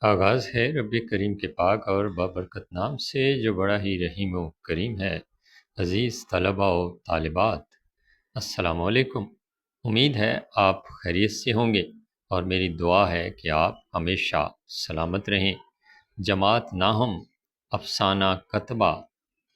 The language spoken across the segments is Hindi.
आगाज़ है रब्बे करीम के पाक और बाबरकत नाम से जो बड़ा ही रहीम व करीम है। अज़ीज़ तलबा व तालिबात, अस्सलामु अलैकुम। उम्मीद है आप खैरियत से होंगे और मेरी दुआ है कि आप हमेशा सलामत रहें। जमात नाहम अफ़साना कतबा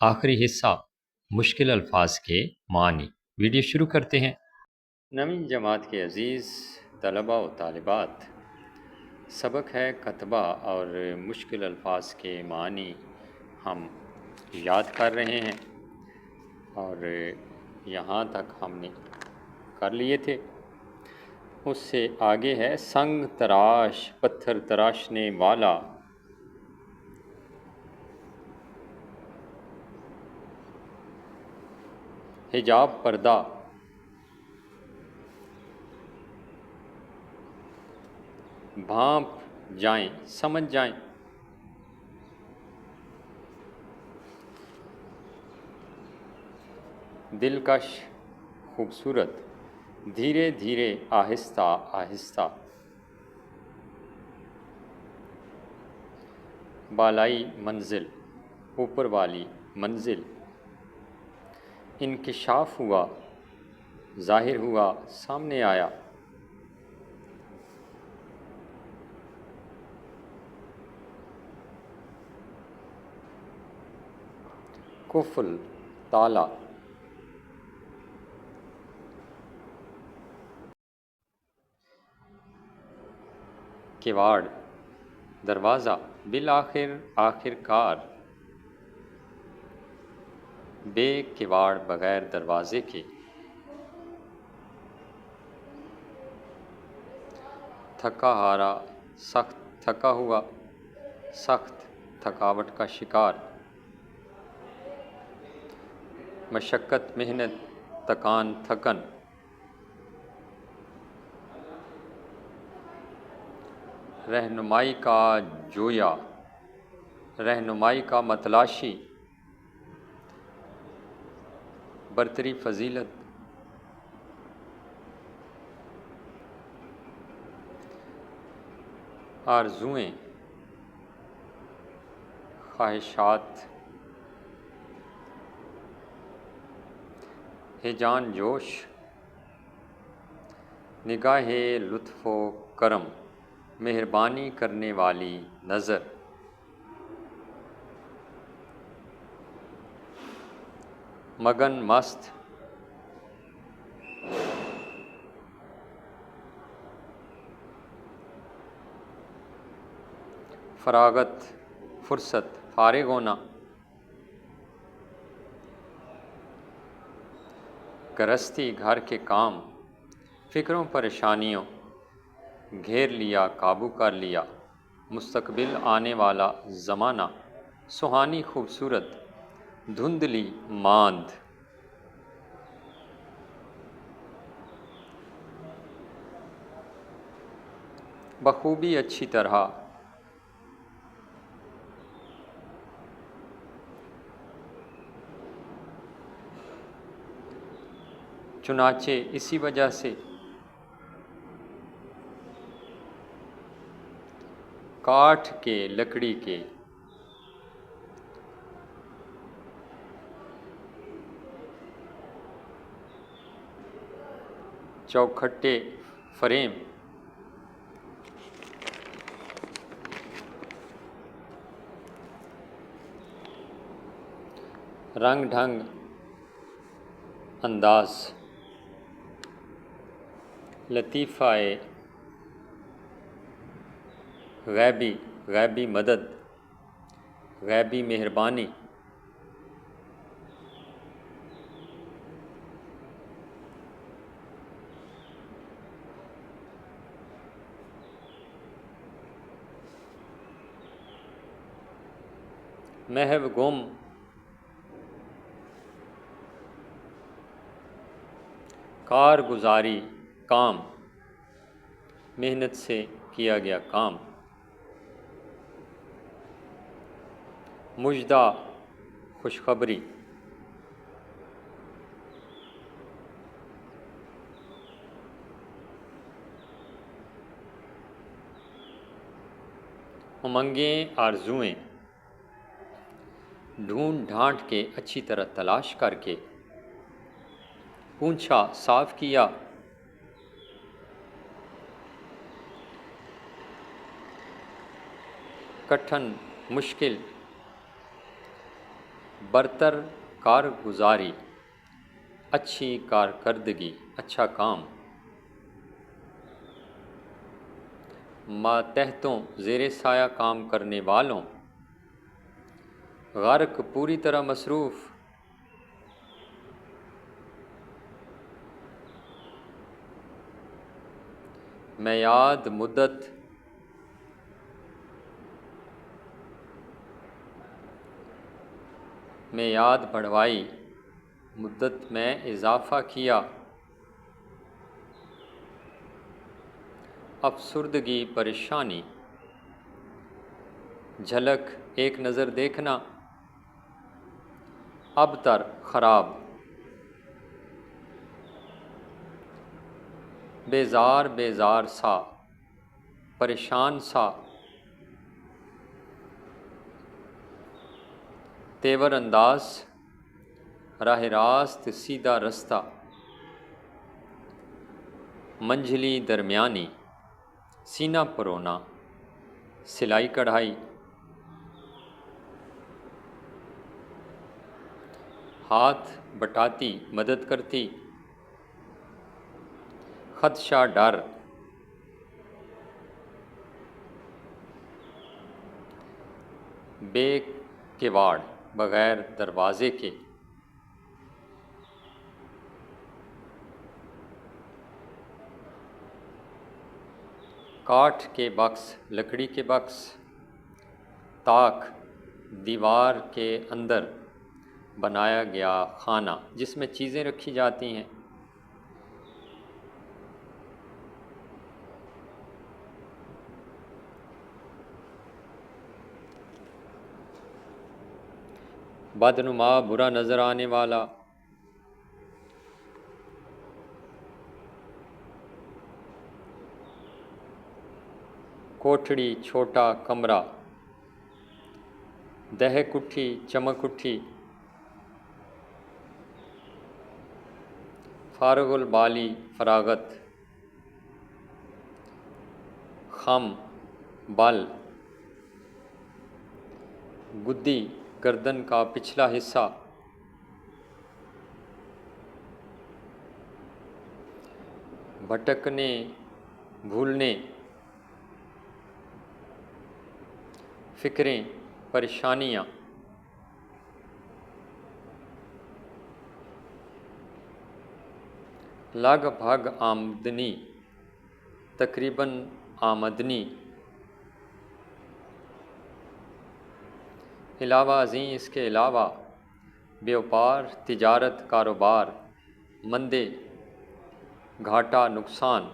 आखिरी हिस्सा मुश्किल अल्फाज के मानी। वीडियो शुरू करते हैं। नवीं जमात के अज़ीज़ तलबा व तालिबात, सबक है कतबा और मुश्किल अल्फाज के मानी हम याद कर रहे हैं और यहाँ तक हमने कर लिए थे। उससे आगे है संग तराश पत्थर तराशने वाला, हिजाब पर्दा, भांप जाएं समझ जाएं, दिलकश खूबसूरत, धीरे धीरे आहिस्ता आहिस्ता, बालाई मंजिल ऊपर वाली मंजिल, इंकिशाफ हुआ ज़ाहिर हुआ सामने आया, कुफल ताला, किवाड़ दरवाज़ा, बिल आखिर आखिरकार, बे किवाड़ बग़ैर दरवाज़े के, थका हारा सख्त थका हुआ, सख्त थकावट का शिकार, मशक्क़त मेहनत तकान थकन, रहनुमाई का जोया, रहनुमाई का मतलाशी, बरतरी फजीलत, आरज़ुएं ख्वाहिशात, हिजान जोश, निगाहे लुत्फ़ो करम, मेहरबानी करने वाली नज़र, मगन मस्त, फरागत फुर्सत फारिग होना, गृहस्थी घर के काम, फ़िक्रों परेशानियों घेर लिया काबू कर लिया, मुस्तकबिल आने वाला ज़माना, सुहानी खूबसूरत, धुंधली मांद, बखूबी अच्छी तरह, चुनाचे इसी वजह से, काठ के लकड़ी के, चौखट्टे फ्रेम, रंग ढंग अंदाज, लतीफ़ाए गैबी गैबी मदद, गैबी मेहरबानी, महव गुम, कारगुजारी काम, मेहनत से किया गया काम, मुजदा खुशखबरी, उमंगें आरजुएं ढूंढ ढांढ के अच्छी तरह तलाश करके पूंछा साफ किया, कठिन मुश्किल बरतर कारगुजारी, अच्छी कारकर्दगी, अच्छा काम, मातहतों ज़ेरे साया काम करने वालों, गर्क पूरी तरह मसरूफ़, मियाद मुद्दत में याद बढ़वाई, मुद्दत में इजाफ़ा किया, अफसुर्दगी परेशानी, झलक एक नज़र देखना, अबतर ख़राब, बेजार बेजार सा, परेशान सा, तेवर अंदाज, राह रास्त सीधा रास्ता, मंझली दरमियानी, सीना परोना, सिलाई कढ़ाई, हाथ बटाती मदद करती, खदशा डर, बेकिवाड़ बगैर दरवाजे के, काठ के बक्स लकड़ी के बक्स, ताक दीवार के अंदर बनाया गया खाना जिसमें चीज़ें रखी जाती हैं, बदनुमा बुरा नज़र आने वाला, कोठड़ी छोटा कमरा, दहक उठी चमक उठी, फारगुल बाली फरागत, खम बल, गुद्दी गर्दन का पिछला हिस्सा, भटकने भूलने, फिक्रें परेशानियाँ, लगभग आमदनी तकरीबन आमदनी, अलावा अज़ीं इसके अलावा व्यापार तिजारत कारोबार, मंदे घाटा नुकसान,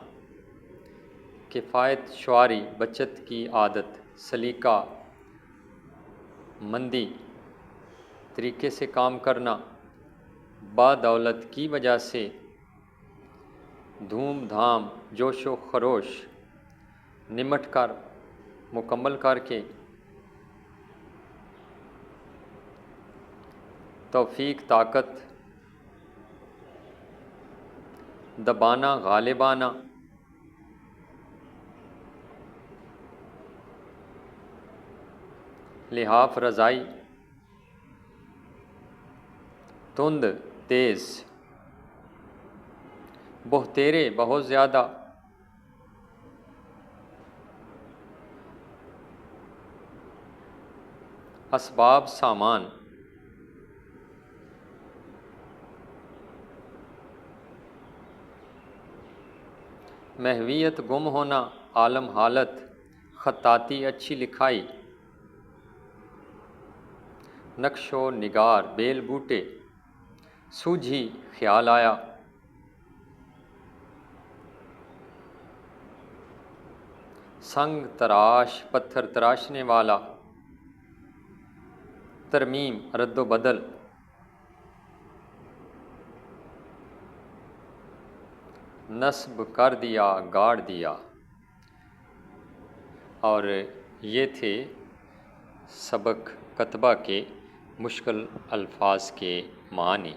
किफ़ायत शुआरी बचत की आदत, सलीका मंदी तरीके से काम करना, बादौलत की वजह से, धूम धाम जोशो खरोश, निमट कर मुकम्मल करके, तौफीक ताकत, दबाना गालिबाना, लिहाफ रज़ाई, तुंद तेज़, बहुतेरे बहुत ज़्यादा, असबाब सामान, महवियत गुम होना, आलम हालत, खताती अच्छी लिखाई, नक्शो निगार बेल बूटे, सूझी ख्याल आया, संग तराश पत्थर तराशने वाला, तरमीम रद्दो बदल, नस्ब कर दिया गाड़ दिया। और ये थे सबक कतबा के मुश्किल अल्फाज के मानी।